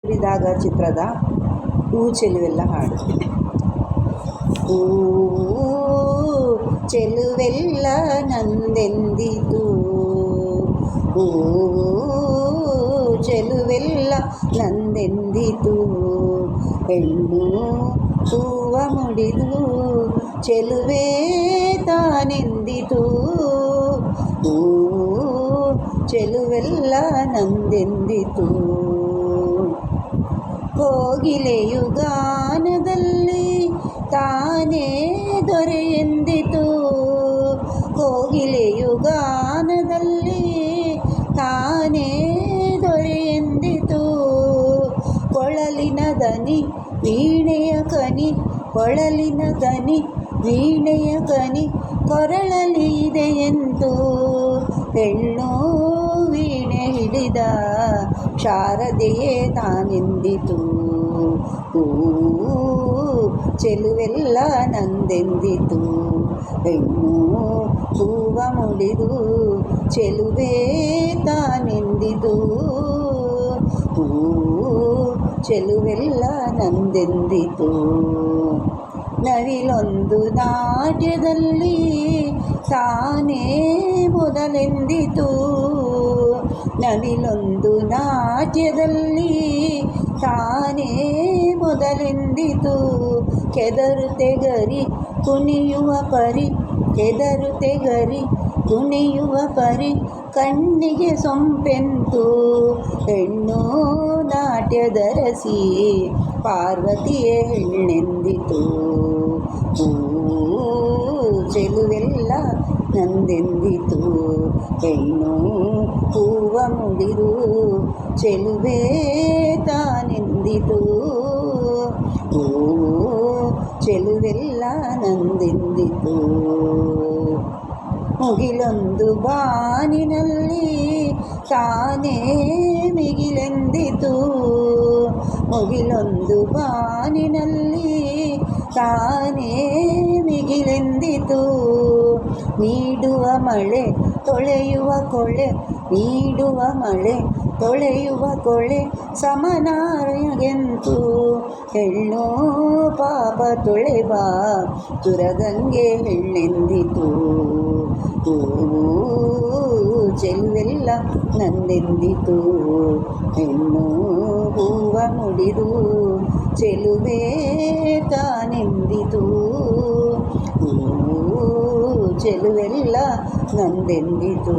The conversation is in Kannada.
ಇದಾಗ ಚಿತ್ರದ ಹೂ ಚೆಲುವೆಲ್ಲ ಹಾಡು. ಹೂ ಚೆಲುವೆಲ್ಲ ನಂದೆಂದಿತು, ಹೂ ಚೆಲುವೆಲ್ಲ ನಂದೆಂದಿತು, ಹೆಣ್ಣು ಹೂವ ಮುಡಿದು ಚೆಲುವೆ ತಾನೆಂದಿತು, ಹೂ ಚೆಲುವೆಲ್ಲ ನಂದೆಂದಿತು. ಕೋಗಿಲೆಯು ಗಾನದಲ್ಲಿ ತಾನೇ ದೊರೆಯೆಂದಿತು, ಕೋಗಿಲೆಯು ಗಾನದಲ್ಲಿ ತಾನೇ ದೊರೆಯೆಂದಿತು, ಕೊಳಲಿನ ದನಿ ವೀಣೆಯ ಕನಿ, ಕೊಳಲಿನ ದನಿ ವೀಣೆಯ ಕನಿ ಕೊರಳಲಿ ಇದೆಯೆಂದು, ಹೆಣ್ಣು ವೀಣೆ ಹಿಡಿದ ಶಾರದೆಯೇ ತಾನೆಂದಿತು, ಹೂ ಚೆಲುವೆಲ್ಲ ನಂದೆಂದಿತು, ಹೆಣ್ಣು ಹೂವ ಮುಡಿದು ಚೆಲುವೆ ತಾನೆಂದಿತು, ಹೂ ಚೆಲುವೆಲ್ಲ ನಂದೆಂದಿತು. ನವಿಲೊಂದು ನಾಟ್ಯದಲ್ಲಿ ತಾನೇ ಮೊದಲೆಂದಿತು, ನವಿಲೊಂದು ನಾಟ್ಯದಲ್ಲಿ ತಾನೇ ಮೊದಲೆಂದಿತು, ಕೆದರುತೆಗರಿ ಕುಣಿಯುವ ಪರಿ, ಕೆದರುತೆಗರಿ ಕುಣಿಯುವ ಪರಿ ಕಣ್ಣಿಗೆ ಸೊಂಪೆಂತು, ಹೆಣ್ಣು ನಾಟ್ಯದರಸಿ ಪಾರ್ವತಿಯೇ ಹೆಣ್ಣೆಂದಿತು, ಹೂ ಚೆಲುವೆಲ್ಲ ನಂದೆಂದಿತು, ಹೆಣ್ಣು ಹೂವ ಮುಡಿದು ಚೆಲುವೆ ತಾನೆಂದಿತು, ಹೂ ಚೆಲುವೆಲ್ಲ ನಂದೆಂದಿತು. ಮುಗಿಲೊಂದು ಬಾನಿನಲ್ಲಿ ತಾನೇ ಮಿಗಿಲೆಂದಿತು, ಮುಗಿಲೊಂದು ಬಾನಿನಲ್ಲಿ ತಾನೇ ಮಿಗಿಲೆಂದಿತು, ನೀಡುವ ಮಳೆ ತೊಳೆಯುವ ಕೊಳೆ, ನೀಡುವ ಮಳೆ ತೊಳೆಯುವ ಕೊಳೆ ಸಮನಾರ್ಯಗೆಂತು, ಹೆಣ್ಣು ಪಾಪ ತೊಳೆಬಾ ತುರಗಂಗೆ ಹೆಣ್ಣೆಂದಿತು, ಹೂ ಚೆಲುವೆಲ್ಲ ನಂದೆಂದಿತು, ಹೆಣ್ಣು ಹೂವ ಮುಡಿದು ಚೆಲುವೆ ತಾನೆಂದಿತು, ಹೂ ಚೆಲುವೆಲ್ಲ ನಂದೆಂದಿತು.